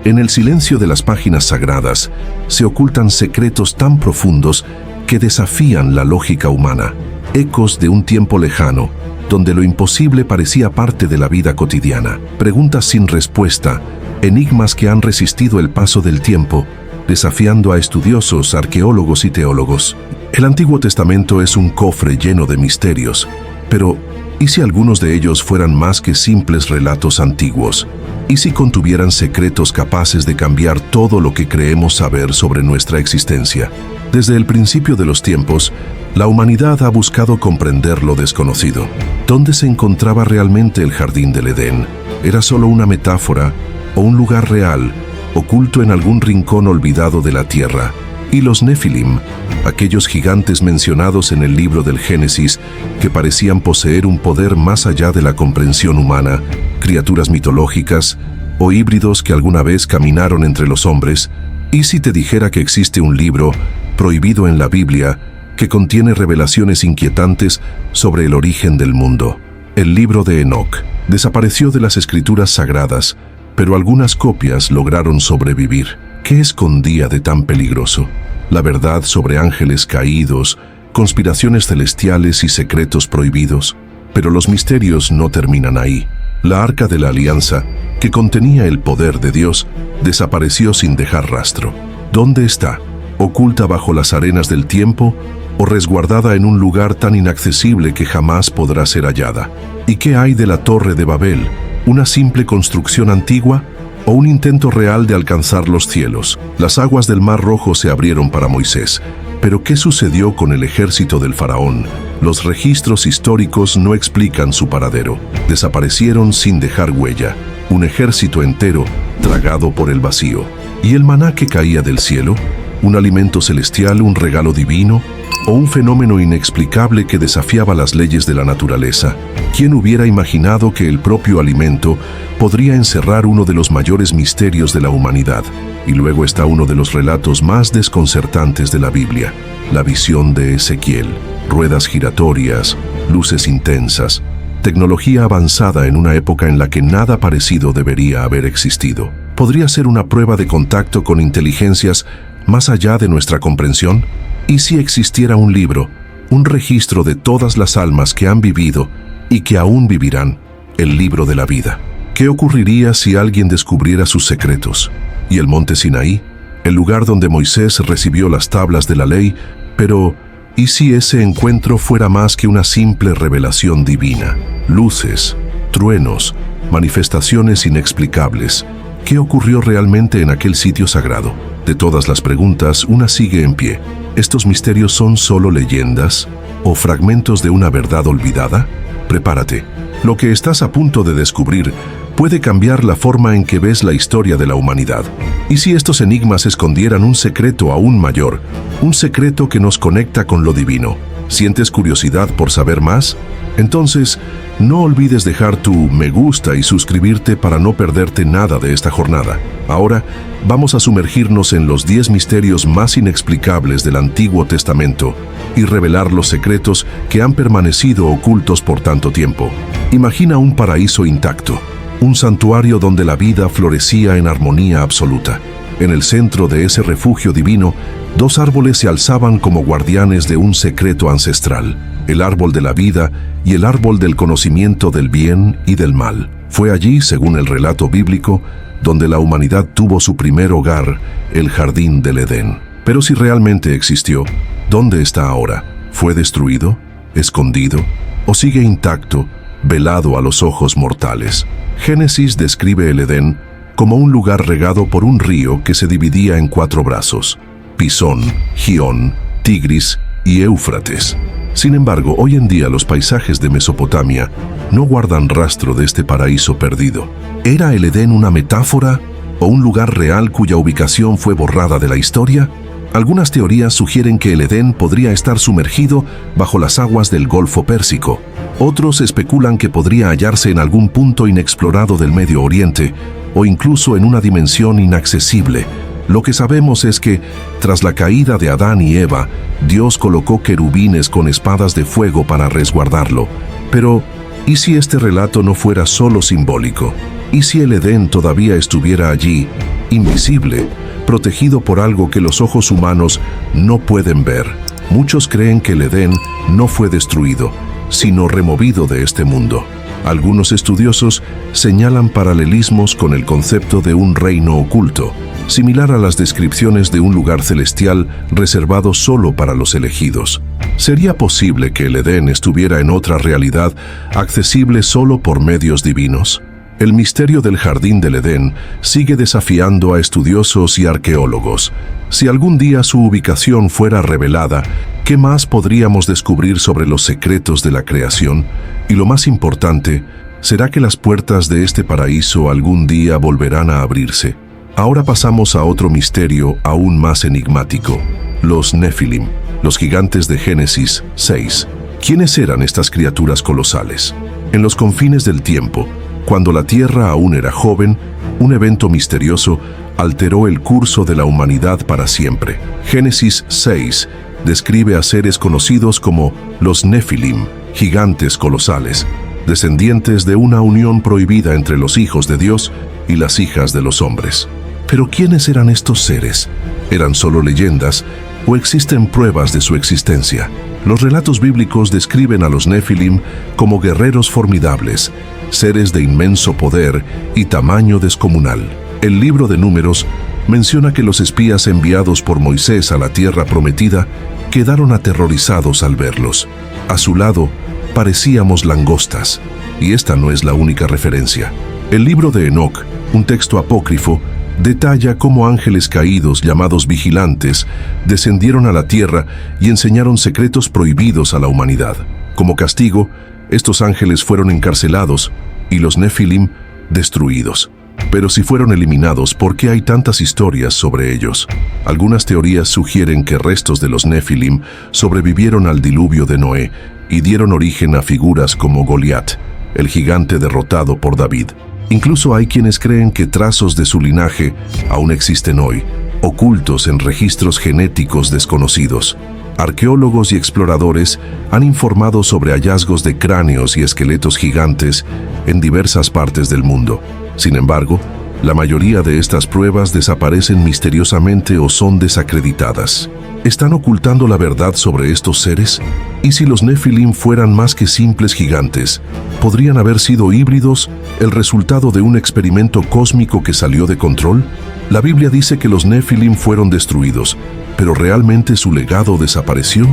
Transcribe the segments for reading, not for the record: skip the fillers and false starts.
En el silencio de las páginas sagradas se ocultan secretos tan profundos que desafían la lógica humana, ecos de un tiempo lejano, donde lo imposible parecía parte de la vida cotidiana, preguntas sin respuesta, enigmas que han resistido el paso del tiempo, desafiando a estudiosos, arqueólogos y teólogos. El Antiguo Testamento es un cofre lleno de misterios, pero ¿y si algunos de ellos fueran más que simples relatos antiguos? ¿Y si contuvieran secretos capaces de cambiar todo lo que creemos saber sobre nuestra existencia? Desde el principio de los tiempos, la humanidad ha buscado comprender lo desconocido. ¿Dónde se encontraba realmente el jardín del Edén? ¿Era solo una metáfora o un lugar real, oculto en algún rincón olvidado de la tierra? Y los Nefilim, aquellos gigantes mencionados en el libro del Génesis que parecían poseer un poder más allá de la comprensión humana, criaturas mitológicas o híbridos que alguna vez caminaron entre los hombres. ¿Y si te dijera que existe un libro prohibido en la Biblia que contiene revelaciones inquietantes sobre el origen del mundo? El libro de Enoc desapareció de las escrituras sagradas, pero algunas copias lograron sobrevivir. ¿Qué escondía de tan peligroso? La verdad sobre ángeles caídos, conspiraciones celestiales y secretos prohibidos. Pero los misterios no terminan ahí. La Arca de la Alianza, que contenía el poder de Dios, desapareció sin dejar rastro. ¿Dónde está? ¿Oculta bajo las arenas del tiempo o resguardada en un lugar tan inaccesible que jamás podrá ser hallada? ¿Y qué hay de la Torre de Babel? ¿Una simple construcción antigua o un intento real de alcanzar los cielos? Las aguas del Mar Rojo se abrieron para Moisés, pero ¿qué sucedió con el ejército del faraón? Los registros históricos no explican su paradero. Desaparecieron sin dejar huella, un ejército entero tragado por el vacío. ¿Y el maná que caía del cielo? ¿Un alimento celestial, un regalo divino? ¿O un fenómeno inexplicable que desafiaba las leyes de la naturaleza? ¿Quién hubiera imaginado que el propio alimento podría encerrar uno de los mayores misterios de la humanidad? Y luego está uno de los relatos más desconcertantes de la Biblia, la visión de Ezequiel. Ruedas giratorias, luces intensas, tecnología avanzada en una época en la que nada parecido debería haber existido. ¿Podría ser una prueba de contacto con inteligencias más allá de nuestra comprensión? ¿Y si existiera un libro, un registro de todas las almas que han vivido y que aún vivirán, el libro de la vida? ¿Qué ocurriría si alguien descubriera sus secretos? ¿Y el monte Sinaí, el lugar donde Moisés recibió las tablas de la ley? Pero, ¿y si ese encuentro fuera más que una simple revelación divina? Luces, truenos, manifestaciones inexplicables. ¿Qué ocurrió realmente en aquel sitio sagrado? De todas las preguntas, una sigue en pie. ¿Estos misterios son solo leyendas o fragmentos de una verdad olvidada? Prepárate. Lo que estás a punto de descubrir puede cambiar la forma en que ves la historia de la humanidad. ¿Y si estos enigmas escondieran un secreto aún mayor? Un secreto que nos conecta con lo divino. ¿Sientes curiosidad por saber más? Entonces, no olvides dejar tu me gusta y suscribirte para no perderte nada de esta jornada. Ahora, vamos a sumergirnos en los 10 misterios más inexplicables del Antiguo Testamento y revelar los secretos que han permanecido ocultos por tanto tiempo. Imagina un paraíso intacto, un santuario donde la vida florecía en armonía absoluta. En el centro de ese refugio divino, 2 árboles se alzaban como guardianes de un secreto ancestral, el árbol de la vida y el árbol del conocimiento del bien y del mal. Fue allí, según el relato bíblico, donde la humanidad tuvo su primer hogar, el jardín del Edén. Pero si realmente existió, ¿dónde está ahora? ¿Fue destruido? ¿Escondido? ¿O sigue intacto, velado a los ojos mortales? Génesis describe el Edén como un lugar regado por un río que se dividía en 4 brazos: Pisón, Gión, Tigris y Éufrates. Sin embargo, hoy en día los paisajes de Mesopotamia no guardan rastro de este paraíso perdido. ¿Era el Edén una metáfora o un lugar real cuya ubicación fue borrada de la historia? Algunas teorías sugieren que el Edén podría estar sumergido bajo las aguas del Golfo Pérsico. Otros especulan que podría hallarse en algún punto inexplorado del Medio Oriente o incluso en una dimensión inaccesible. Lo que sabemos es que, tras la caída de Adán y Eva, Dios colocó querubines con espadas de fuego para resguardarlo. Pero, ¿y si este relato no fuera solo simbólico? ¿Y si el Edén todavía estuviera allí, invisible, protegido por algo que los ojos humanos no pueden ver? Muchos creen que el Edén no fue destruido, sino removido de este mundo. Algunos estudiosos señalan paralelismos con el concepto de un reino oculto, similar a las descripciones de un lugar celestial reservado solo para los elegidos. ¿Sería posible que el Edén estuviera en otra realidad, accesible solo por medios divinos? El misterio del jardín del Edén sigue desafiando a estudiosos y arqueólogos. Si algún día su ubicación fuera revelada, ¿qué más podríamos descubrir sobre los secretos de la creación? Y lo más importante, ¿será que las puertas de este paraíso algún día volverán a abrirse? Ahora pasamos a otro misterio aún más enigmático: los Nefilim, los gigantes de Génesis 6. ¿Quiénes eran estas criaturas colosales? En los confines del tiempo, cuando la Tierra aún era joven, un evento misterioso alteró el curso de la humanidad para siempre. Génesis 6 describe a seres conocidos como los Nefilim, gigantes colosales, descendientes de una unión prohibida entre los hijos de Dios y las hijas de los hombres. Pero ¿quiénes eran estos seres? ¿Eran solo leyendas o existen pruebas de su existencia? Los relatos bíblicos describen a los Nefilim como guerreros formidables, seres de inmenso poder y tamaño descomunal. El libro de Números menciona que los espías enviados por Moisés a la tierra prometida quedaron aterrorizados al verlos. A su lado parecíamos langostas, y esta no es la única referencia. El libro de Enoc, un texto apócrifo, detalla cómo ángeles caídos llamados vigilantes descendieron a la tierra y enseñaron secretos prohibidos a la humanidad. Como castigo, estos ángeles fueron encarcelados y los Nefilim destruidos. Pero si fueron eliminados, ¿por qué hay tantas historias sobre ellos? Algunas teorías sugieren que restos de los Nefilim sobrevivieron al diluvio de Noé y dieron origen a figuras como Goliat, el gigante derrotado por David. Incluso hay quienes creen que trazos de su linaje aún existen hoy, ocultos en registros genéticos desconocidos. Arqueólogos y exploradores han informado sobre hallazgos de cráneos y esqueletos gigantes en diversas partes del mundo. Sin embargo, la mayoría de estas pruebas desaparecen misteriosamente o son desacreditadas. ¿Están ocultando la verdad sobre estos seres? ¿Y si los Nefilim fueran más que simples gigantes? ¿Podrían haber sido híbridos, el resultado de un experimento cósmico que salió de control? La Biblia dice que los Nefilim fueron destruidos, pero ¿realmente su legado desapareció?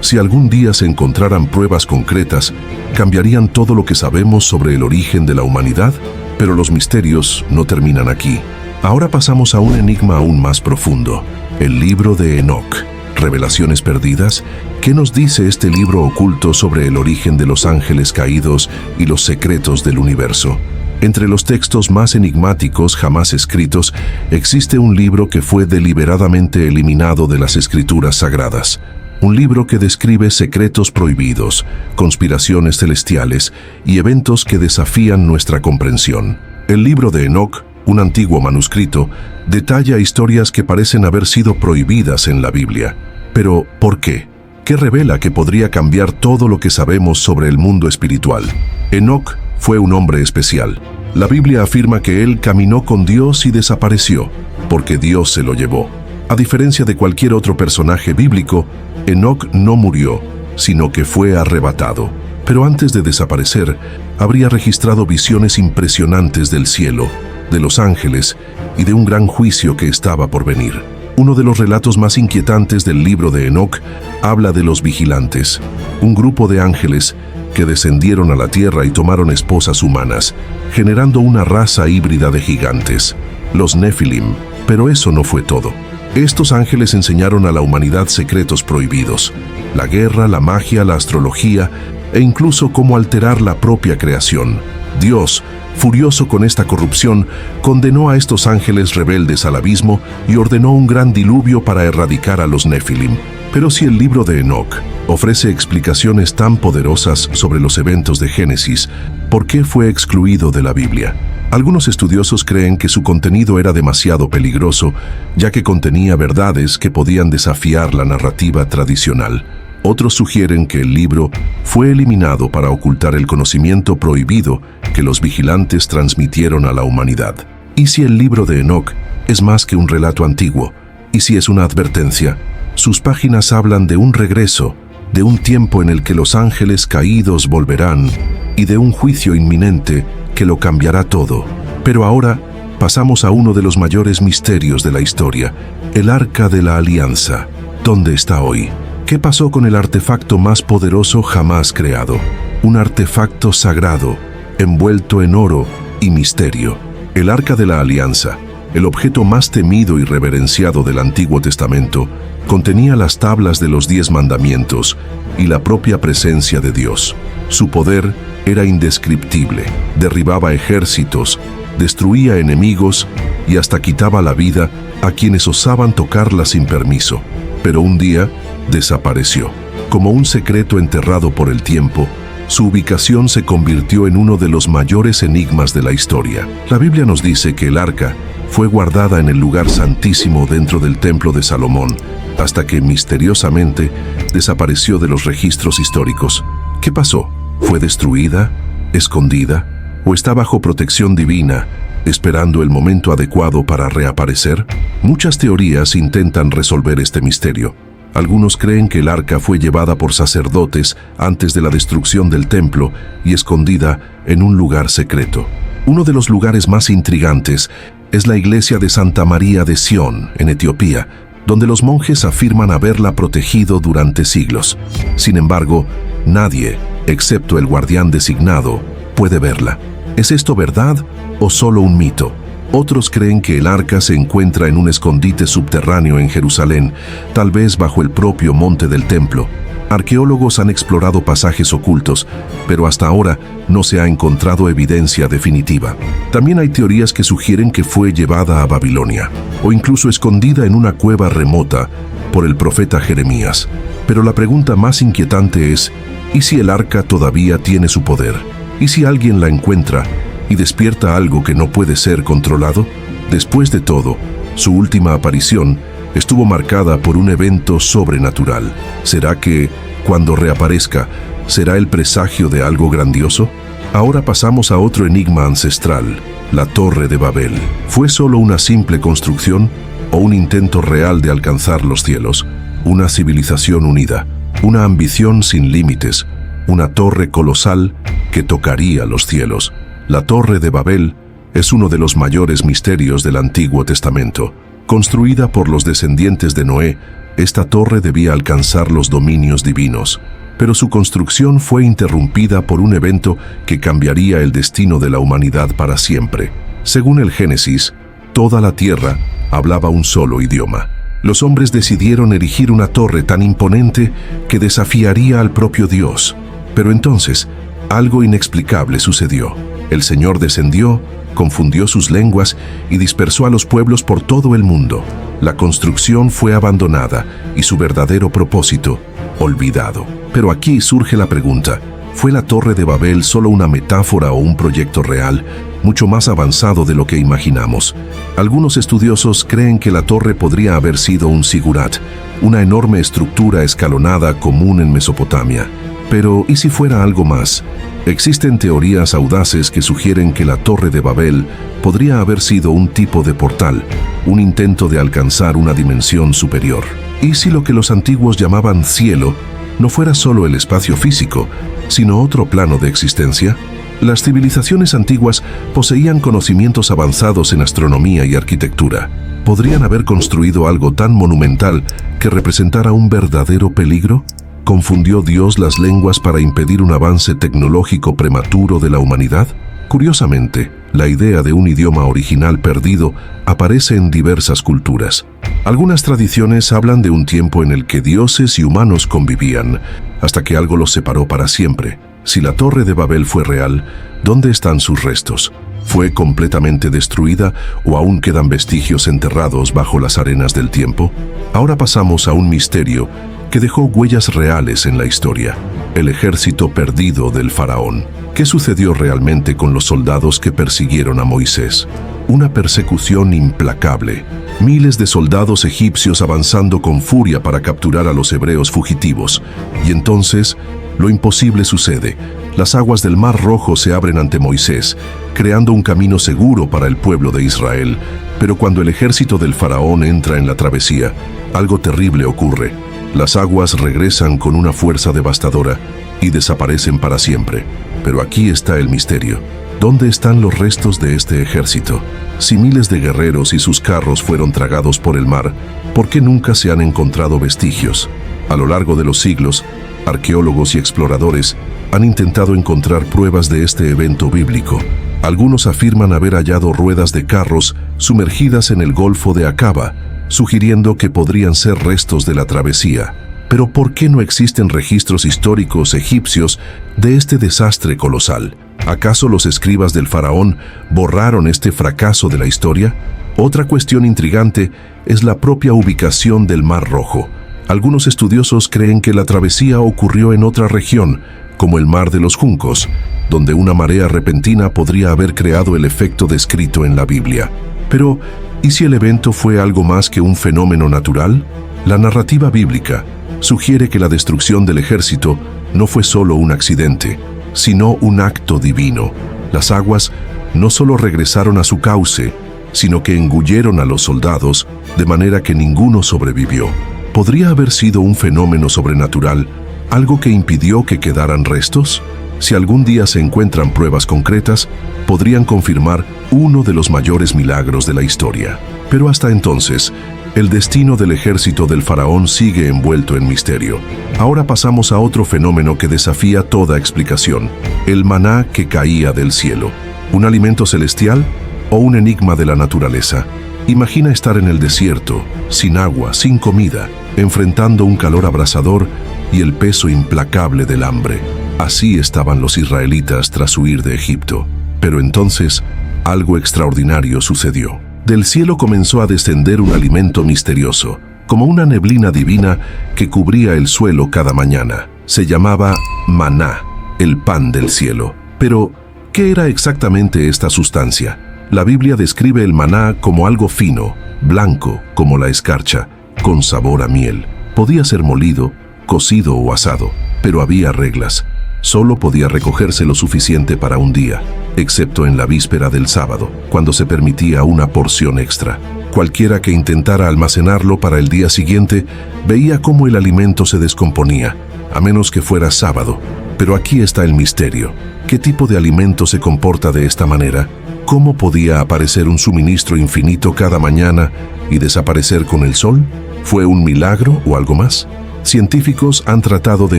Si algún día se encontraran pruebas concretas, ¿cambiarían todo lo que sabemos sobre el origen de la humanidad? Pero los misterios no terminan aquí. Ahora pasamos a un enigma aún más profundo: el libro de Enoc. ¿Revelaciones perdidas? ¿Qué nos dice este libro oculto sobre el origen de los ángeles caídos y los secretos del universo? Entre los textos más enigmáticos jamás escritos, existe un libro que fue deliberadamente eliminado de las escrituras sagradas. Un libro que describe secretos prohibidos, conspiraciones celestiales y eventos que desafían nuestra comprensión. El libro de Enoc, un antiguo manuscrito, detalla historias que parecen haber sido prohibidas en la Biblia. Pero, ¿por qué? ¿Qué revela que podría cambiar todo lo que sabemos sobre el mundo espiritual? Enoc fue un hombre especial. La Biblia afirma que él caminó con Dios y desapareció, porque Dios se lo llevó. A diferencia de cualquier otro personaje bíblico, Enoc no murió, sino que fue arrebatado. Pero antes de desaparecer, habría registrado visiones impresionantes del cielo, de los ángeles y de un gran juicio que estaba por venir. Uno de los relatos más inquietantes del libro de Enoc habla de los vigilantes, un grupo de ángeles que descendieron a la tierra y tomaron esposas humanas, generando una raza híbrida de gigantes, los Nefilim. Pero eso no fue todo. Estos ángeles enseñaron a la humanidad secretos prohibidos: la guerra, la magia, la astrología e incluso cómo alterar la propia creación. Dios, furioso con esta corrupción, condenó a estos ángeles rebeldes al abismo y ordenó un gran diluvio para erradicar a los Nefilim. Pero si el libro de Enoc ofrece explicaciones tan poderosas sobre los eventos de Génesis, ¿por qué fue excluido de la Biblia? Algunos estudiosos creen que su contenido era demasiado peligroso, ya que contenía verdades que podían desafiar la narrativa tradicional. Otros sugieren que el libro fue eliminado para ocultar el conocimiento prohibido que los vigilantes transmitieron a la humanidad. ¿Y si el libro de Enoc es más que un relato antiguo? ¿Y si es una advertencia? Sus páginas hablan de un regreso, de un tiempo en el que los ángeles caídos volverán y de un juicio inminente que lo cambiará todo. Pero ahora pasamos a uno de los mayores misterios de la historia, el Arca de la Alianza. ¿Dónde está hoy? ¿Qué pasó con el artefacto más poderoso jamás creado? Un artefacto sagrado, envuelto en oro y misterio. El Arca de la Alianza, el objeto más temido y reverenciado del Antiguo Testamento, contenía las tablas de los 10 mandamientos y la propia presencia de Dios. Su poder era indescriptible, derribaba ejércitos, destruía enemigos y hasta quitaba la vida a quienes osaban tocarla sin permiso. Pero un día desapareció. Como un secreto enterrado por el tiempo, su ubicación se convirtió en uno de los mayores enigmas de la historia. La Biblia nos dice que el arca fue guardada en el lugar santísimo dentro del templo de Salomón, hasta que misteriosamente desapareció de los registros históricos. ¿Qué pasó? ¿Fue destruida? ¿Escondida? ¿O está bajo protección divina, esperando el momento adecuado para reaparecer? Muchas teorías intentan resolver este misterio. Algunos creen que el arca fue llevada por sacerdotes antes de la destrucción del templo y escondida en un lugar secreto. Uno de los lugares más intrigantes es la iglesia de Santa María de Sión, en Etiopía, donde los monjes afirman haberla protegido durante siglos. Sin embargo, nadie, excepto el guardián designado, puede verla. ¿Es esto verdad o solo un mito? Otros creen que el arca se encuentra en un escondite subterráneo en Jerusalén, tal vez bajo el propio monte del templo. Arqueólogos han explorado pasajes ocultos, pero hasta ahora no se ha encontrado evidencia definitiva. También hay teorías que sugieren que fue llevada a Babilonia, o incluso escondida en una cueva remota por el profeta Jeremías. Pero la pregunta más inquietante es, ¿y si el arca todavía tiene su poder? ¿Y si alguien la encuentra y despierta algo que no puede ser controlado? Después de todo, su última aparición estuvo marcada por un evento sobrenatural. ¿Será que, cuando reaparezca, será el presagio de algo grandioso? Ahora pasamos a otro enigma ancestral, la Torre de Babel. ¿Fue solo una simple construcción o un intento real de alcanzar los cielos? Una civilización unida, una ambición sin límites, una torre colosal que tocaría los cielos. La Torre de Babel es uno de los mayores misterios del Antiguo Testamento. Construida por los descendientes de Noé, esta torre debía alcanzar los dominios divinos, pero su construcción fue interrumpida por un evento que cambiaría el destino de la humanidad para siempre. Según el Génesis, toda la tierra hablaba un solo idioma. Los hombres decidieron erigir una torre tan imponente que desafiaría al propio Dios. Pero entonces, algo inexplicable sucedió. El Señor descendió, confundió sus lenguas y dispersó a los pueblos por todo el mundo. La construcción fue abandonada y su verdadero propósito, olvidado. Pero aquí surge la pregunta, ¿fue la Torre de Babel solo una metáfora o un proyecto real, mucho más avanzado de lo que imaginamos? Algunos estudiosos creen que la torre podría haber sido un zigurat, una enorme estructura escalonada común en Mesopotamia. Pero, ¿y si fuera algo más? Existen teorías audaces que sugieren que la Torre de Babel podría haber sido un tipo de portal, un intento de alcanzar una dimensión superior. ¿Y si lo que los antiguos llamaban cielo no fuera solo el espacio físico, sino otro plano de existencia? Las civilizaciones antiguas poseían conocimientos avanzados en astronomía y arquitectura. ¿Podrían haber construido algo tan monumental que representara un verdadero peligro? ¿Confundió Dios las lenguas para impedir un avance tecnológico prematuro de la humanidad? Curiosamente, la idea de un idioma original perdido aparece en diversas culturas. Algunas tradiciones hablan de un tiempo en el que dioses y humanos convivían, hasta que algo los separó para siempre. Si la Torre de Babel fue real, ¿dónde están sus restos? ¿Fue completamente destruida o aún quedan vestigios enterrados bajo las arenas del tiempo? Ahora pasamos a un misterio que dejó huellas reales en la historia: el ejército perdido del faraón. ¿Qué sucedió realmente con los soldados que persiguieron a Moisés? Una persecución implacable, Miles de soldados egipcios avanzando con furia para capturar a los hebreos fugitivos. Y entonces, lo imposible sucede. Las aguas del Mar Rojo se abren ante Moisés, creando un camino seguro para el pueblo de Israel. Pero cuando el ejército del faraón entra en la travesía, algo terrible ocurre. Las aguas regresan con una fuerza devastadora y desaparecen para siempre. Pero aquí está el misterio. ¿Dónde están los restos de este ejército? Si miles de guerreros y sus carros fueron tragados por el mar, ¿por qué nunca se han encontrado vestigios? A lo largo de los siglos, arqueólogos y exploradores han intentado encontrar pruebas de este evento bíblico. Algunos afirman haber hallado ruedas de carros sumergidas en el Golfo de Acaba, sugiriendo que podrían ser restos de la travesía. Pero ¿por qué no existen registros históricos egipcios de este desastre colosal? ¿Acaso los escribas del faraón borraron este fracaso de la historia? Otra cuestión intrigante es la propia ubicación del Mar Rojo. Algunos estudiosos creen que la travesía ocurrió en otra región, como el Mar de los Juncos, donde una marea repentina podría haber creado el efecto descrito en la Biblia. Pero, ¿y si el evento fue algo más que un fenómeno natural? La narrativa bíblica sugiere que la destrucción del ejército no fue solo un accidente, sino un acto divino. Las aguas no solo regresaron a su cauce, sino que engulleron a los soldados, de manera que ninguno sobrevivió. ¿Podría haber sido un fenómeno sobrenatural, algo que impidió que quedaran restos? Si algún día se encuentran pruebas concretas, podrían confirmar uno de los mayores milagros de la historia. Pero hasta entonces, el destino del ejército del faraón sigue envuelto en misterio. Ahora pasamos a otro fenómeno que desafía toda explicación: el maná que caía del cielo. ¿Un alimento celestial o un enigma de la naturaleza? Imagina estar en el desierto, sin agua, sin comida, enfrentando un calor abrasador y el peso implacable del hambre. Así estaban los israelitas tras huir de Egipto. Pero entonces, algo extraordinario sucedió. Del cielo comenzó a descender un alimento misterioso, como una neblina divina que cubría el suelo cada mañana. Se llamaba maná, el pan del cielo. Pero, ¿qué era exactamente esta sustancia? La Biblia describe el maná como algo fino, blanco como la escarcha, con sabor a miel. Podía ser molido, cocido o asado, pero había reglas. Solo podía recogerse lo suficiente para un día, excepto en la víspera del sábado, cuando se permitía una porción extra. Cualquiera que intentara almacenarlo para el día siguiente veía cómo el alimento se descomponía, a menos que fuera sábado. Pero aquí está el misterio. ¿Qué tipo de alimento se comporta de esta manera? ¿Cómo podía aparecer un suministro infinito cada mañana y desaparecer con el sol? ¿Fue un milagro o algo más? Científicos han tratado de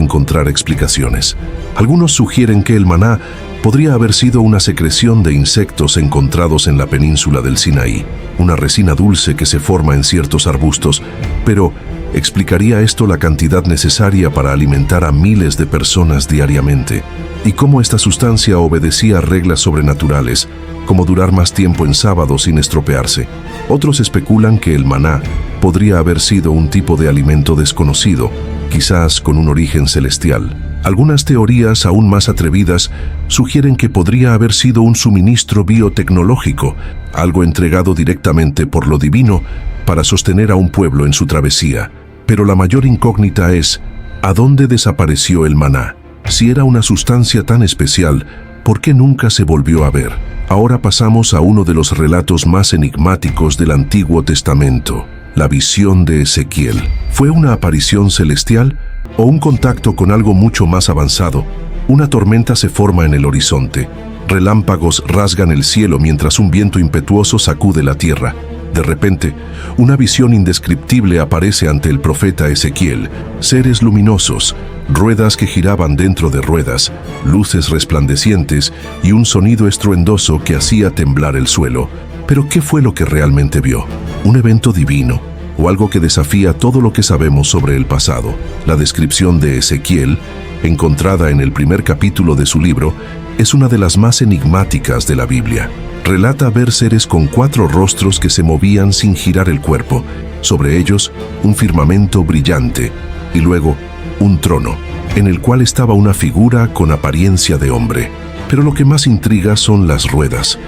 encontrar explicaciones. Algunos sugieren que el maná podría haber sido una secreción de insectos encontrados en la península del Sinaí, una resina dulce que se forma en ciertos arbustos, pero ¿explicaría esto la cantidad necesaria para alimentar a miles de personas diariamente? ¿Y cómo esta sustancia obedecía a reglas sobrenaturales, como durar más tiempo en sábado sin estropearse? Otros especulan que el maná podría haber sido un tipo de alimento desconocido, quizás con un origen celestial. Algunas teorías aún más atrevidas sugieren que podría haber sido un suministro biotecnológico, algo entregado directamente por lo divino para sostener a un pueblo en su travesía. Pero la mayor incógnita es, ¿a dónde desapareció el maná? Si era una sustancia tan especial, ¿por qué nunca se volvió a ver? Ahora pasamos a uno de los relatos más enigmáticos del Antiguo Testamento, la visión de Ezequiel. ¿Fue una aparición celestial o un contacto con algo mucho más avanzado? Una tormenta se forma en el horizonte. Relámpagos rasgan el cielo mientras un viento impetuoso sacude la tierra. De repente, una visión indescriptible aparece ante el profeta Ezequiel. Seres luminosos, ruedas que giraban dentro de ruedas, luces resplandecientes y un sonido estruendoso que hacía temblar el suelo. ¿Pero qué fue lo que realmente vio? ¿Un evento divino o algo que desafía todo lo que sabemos sobre el pasado? La descripción de Ezequiel, encontrada en el primer capítulo de su libro, es una de las más enigmáticas de la Biblia. Relata ver seres con 4 rostros que se movían sin girar el cuerpo, sobre ellos un firmamento brillante y luego un trono, en el cual estaba una figura con apariencia de hombre. Pero lo que más intriga son las ruedas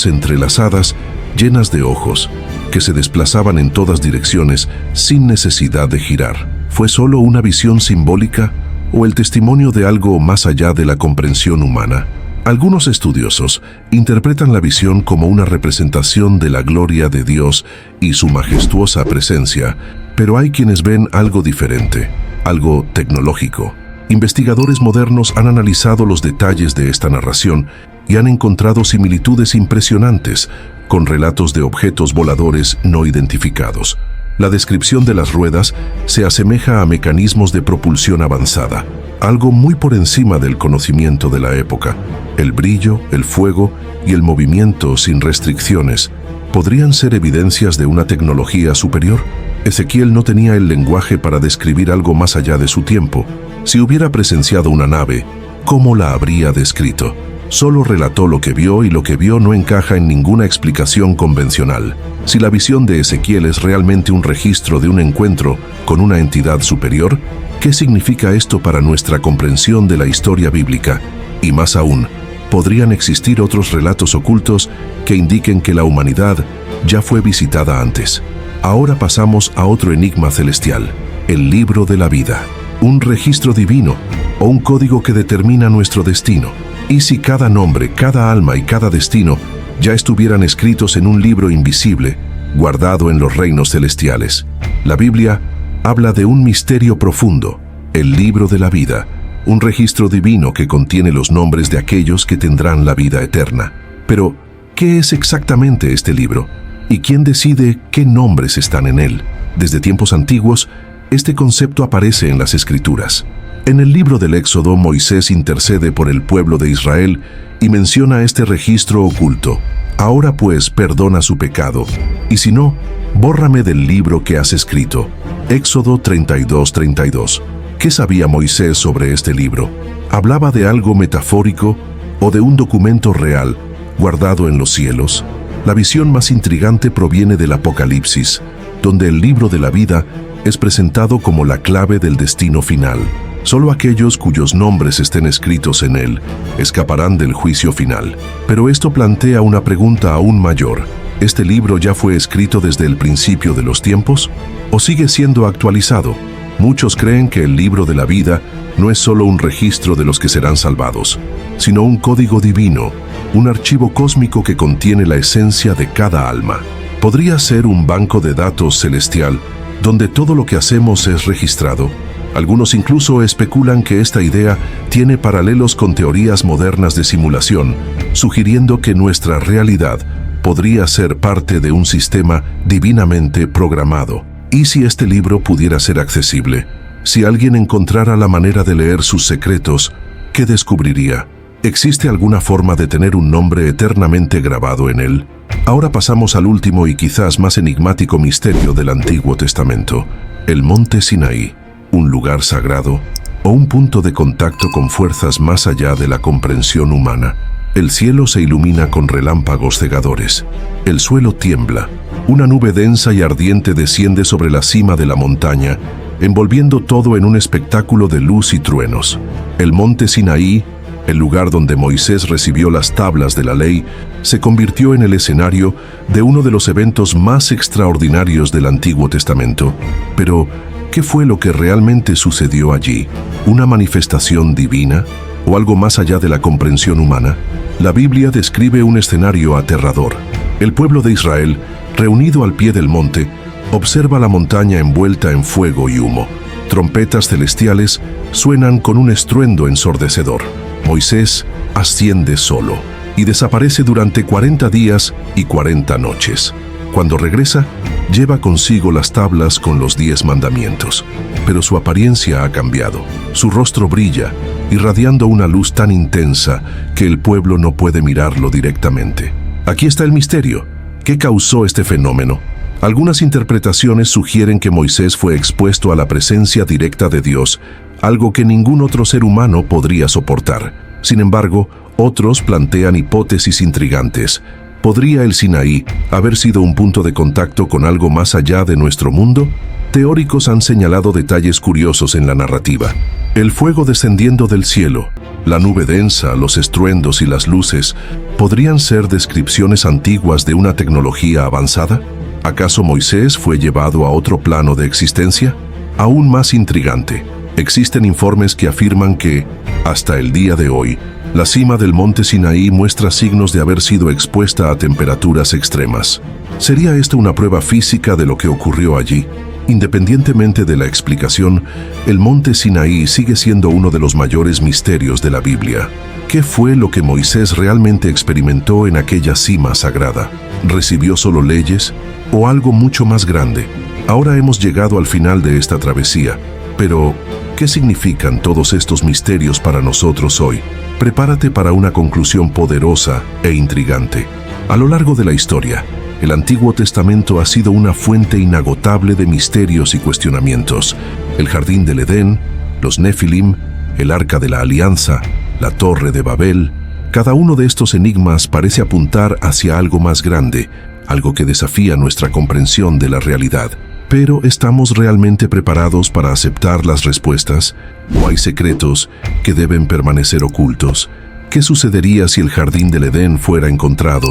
entrelazadas, llenas de ojos, que se desplazaban en todas direcciones sin necesidad de girar. ¿Fue solo una visión simbólica o el testimonio de algo más allá de la comprensión humana? Algunos estudiosos interpretan la visión como una representación de la gloria de Dios y su majestuosa presencia, pero hay quienes ven algo diferente, algo tecnológico. Investigadores modernos han analizado los detalles de esta narración y han encontrado similitudes impresionantes con relatos de objetos voladores no identificados. La descripción de las ruedas se asemeja a mecanismos de propulsión avanzada, algo muy por encima del conocimiento de la época. El brillo, el fuego y el movimiento sin restricciones podrían ser evidencias de una tecnología superior. Ezequiel no tenía el lenguaje para describir algo más allá de su tiempo. Si hubiera presenciado una nave, ¿cómo la habría descrito? Solo relató lo que vio y lo que vio no encaja en ninguna explicación convencional. Si la visión de Ezequiel es realmente un registro de un encuentro con una entidad superior, ¿qué significa esto para nuestra comprensión de la historia bíblica? Y más aún, ¿podrían existir otros relatos ocultos que indiquen que la humanidad ya fue visitada antes? Ahora pasamos a otro enigma celestial, el libro de la vida. Un registro divino o un código que determina nuestro destino. ¿Y si cada nombre, cada alma y cada destino ya estuvieran escritos en un libro invisible, guardado en los reinos celestiales? La Biblia habla de un misterio profundo, el libro de la vida, un registro divino que contiene los nombres de aquellos que tendrán la vida eterna. Pero, ¿qué es exactamente este libro? ¿Y quién decide qué nombres están en él? Desde tiempos antiguos, este concepto aparece en las Escrituras. En el libro del Éxodo, Moisés intercede por el pueblo de Israel y menciona este registro oculto. Ahora pues, perdona su pecado, y si no, bórrame del libro que has escrito. Éxodo 32:32. ¿Qué sabía Moisés sobre este libro? ¿Hablaba de algo metafórico o de un documento real guardado en los cielos? La visión más intrigante proviene del Apocalipsis, donde el libro de la vida es presentado como la clave del destino final. Solo aquellos cuyos nombres estén escritos en él escaparán del juicio final. Pero esto plantea una pregunta aún mayor. ¿Este libro ya fue escrito desde el principio de los tiempos? ¿O sigue siendo actualizado? Muchos creen que el libro de la vida no es solo un registro de los que serán salvados, sino un código divino, un archivo cósmico que contiene la esencia de cada alma. ¿Podría ser un banco de datos celestial donde todo lo que hacemos es registrado? Algunos incluso especulan que esta idea tiene paralelos con teorías modernas de simulación, sugiriendo que nuestra realidad podría ser parte de un sistema divinamente programado. ¿Y si este libro pudiera ser accesible? Si alguien encontrara la manera de leer sus secretos, ¿qué descubriría? ¿Existe alguna forma de tener un nombre eternamente grabado en él? Ahora pasamos al último y quizás más enigmático misterio del Antiguo Testamento, el Monte Sinaí. ¿Un lugar sagrado o un punto de contacto con fuerzas más allá de la comprensión humana? El cielo se ilumina con relámpagos cegadores. El suelo tiembla. Una nube densa y ardiente desciende sobre la cima de la montaña, envolviendo todo en un espectáculo de luz y truenos. El monte Sinaí, el lugar donde Moisés recibió las tablas de la ley, se convirtió en el escenario de uno de los eventos más extraordinarios del Antiguo Testamento. Pero, ¿qué fue lo que realmente sucedió allí? ¿Una manifestación divina o algo más allá de la comprensión humana? La Biblia describe un escenario aterrador. El pueblo de Israel, reunido al pie del monte, observa la montaña envuelta en fuego y humo. Trompetas celestiales suenan con un estruendo ensordecedor. Moisés asciende solo y desaparece durante 40 días y 40 noches. Cuando regresa, lleva consigo las tablas con los 10 mandamientos, pero su apariencia ha cambiado. Su rostro brilla, irradiando una luz tan intensa que el pueblo no puede mirarlo directamente. Aquí está el misterio. ¿Qué causó este fenómeno? Algunas interpretaciones sugieren que Moisés fue expuesto a la presencia directa de Dios, algo que ningún otro ser humano podría soportar. Sin embargo, otros plantean hipótesis intrigantes. ¿Podría el Sinaí haber sido un punto de contacto con algo más allá de nuestro mundo? Teóricos han señalado detalles curiosos en la narrativa. El fuego descendiendo del cielo, la nube densa, los estruendos y las luces, ¿podrían ser descripciones antiguas de una tecnología avanzada? ¿Acaso Moisés fue llevado a otro plano de existencia? Aún más intrigante, existen informes que afirman que, hasta el día de hoy, la cima del monte Sinaí muestra signos de haber sido expuesta a temperaturas extremas. ¿Sería esta una prueba física de lo que ocurrió allí? Independientemente de la explicación, el monte Sinaí sigue siendo uno de los mayores misterios de la Biblia. ¿Qué fue lo que Moisés realmente experimentó en aquella cima sagrada? ¿Recibió solo leyes o algo mucho más grande? Ahora hemos llegado al final de esta travesía, pero ¿qué significan todos estos misterios para nosotros hoy? Prepárate para una conclusión poderosa e intrigante. A lo largo de la historia, el Antiguo Testamento ha sido una fuente inagotable de misterios y cuestionamientos. El Jardín del Edén, los Nefilim, el Arca de la Alianza, la Torre de Babel. Cada uno de estos enigmas parece apuntar hacia algo más grande, algo que desafía nuestra comprensión de la realidad. Pero ¿estamos realmente preparados para aceptar las respuestas? ¿O hay secretos que deben permanecer ocultos? ¿Qué sucedería si el Jardín del Edén fuera encontrado?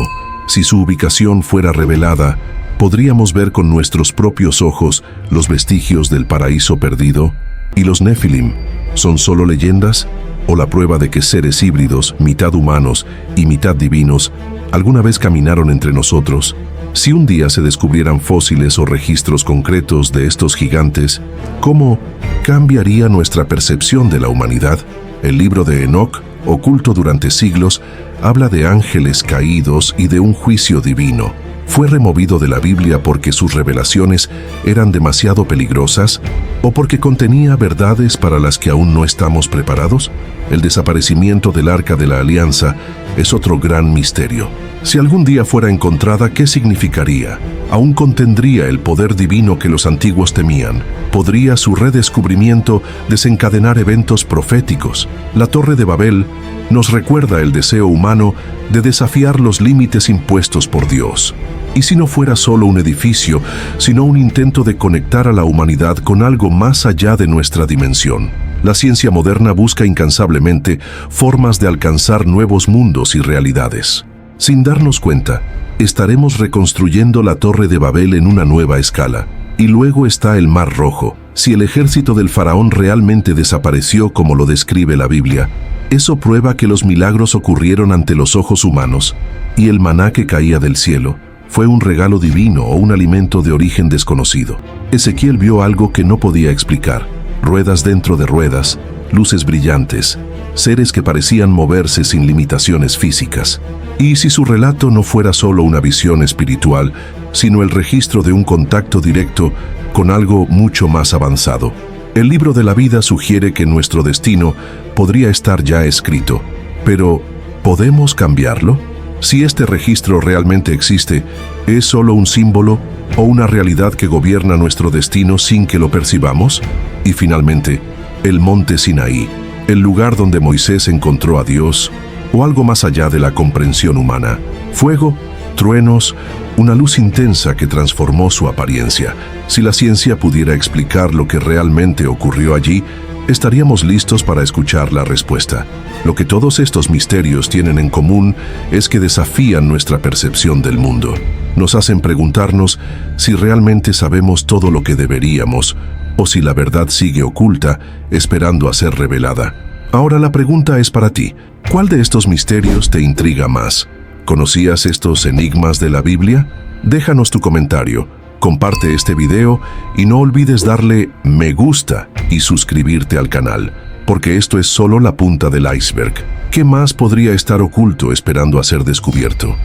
Si su ubicación fuera revelada, ¿podríamos ver con nuestros propios ojos los vestigios del paraíso perdido? ¿Y los Nefilim son solo leyendas o la prueba de que seres híbridos, mitad humanos y mitad divinos, alguna vez caminaron entre nosotros? Si un día se descubrieran fósiles o registros concretos de estos gigantes, ¿cómo cambiaría nuestra percepción de la humanidad? El libro de Enoc, oculto durante siglos, habla de ángeles caídos y de un juicio divino. ¿Fue removido de la Biblia porque sus revelaciones eran demasiado peligrosas o porque contenía verdades para las que aún no estamos preparados? El desaparecimiento del Arca de la Alianza es otro gran misterio. Si algún día fuera encontrada, ¿qué significaría? ¿Aún contendría el poder divino que los antiguos temían? ¿Podría su redescubrimiento desencadenar eventos proféticos? La Torre de Babel nos recuerda el deseo humano de desafiar los límites impuestos por Dios. ¿Y si no fuera solo un edificio, sino un intento de conectar a la humanidad con algo más allá de nuestra dimensión? La ciencia moderna busca incansablemente formas de alcanzar nuevos mundos y realidades. Sin darnos cuenta, estaremos reconstruyendo la Torre de Babel en una nueva escala. Y luego está el Mar Rojo. Si el ejército del faraón realmente desapareció como lo describe la Biblia, eso prueba que los milagros ocurrieron ante los ojos humanos, y el maná que caía del cielo fue un regalo divino o un alimento de origen desconocido. Ezequiel vio algo que no podía explicar: ruedas dentro de ruedas, luces brillantes, seres que parecían moverse sin limitaciones físicas. Y si su relato no fuera solo una visión espiritual, sino el registro de un contacto directo con algo mucho más avanzado. El libro de la vida sugiere que nuestro destino podría estar ya escrito, pero ¿podemos cambiarlo? Si este registro realmente existe, ¿es solo un símbolo o una realidad que gobierna nuestro destino sin que lo percibamos? Y finalmente, el monte Sinaí, el lugar donde Moisés encontró a Dios, o algo más allá de la comprensión humana. Fuego, truenos, una luz intensa que transformó su apariencia. Si la ciencia pudiera explicar lo que realmente ocurrió allí, estaríamos listos para escuchar la respuesta. Lo que todos estos misterios tienen en común es que desafían nuestra percepción del mundo. Nos hacen preguntarnos si realmente sabemos todo lo que deberíamos, o si la verdad sigue oculta, esperando a ser revelada. Ahora la pregunta es para ti. ¿Cuál de estos misterios te intriga más? ¿Conocías estos enigmas de la Biblia? Déjanos tu comentario, comparte este video y no olvides darle me gusta y suscribirte al canal, porque esto es solo la punta del iceberg. ¿Qué más podría estar oculto esperando a ser descubierto?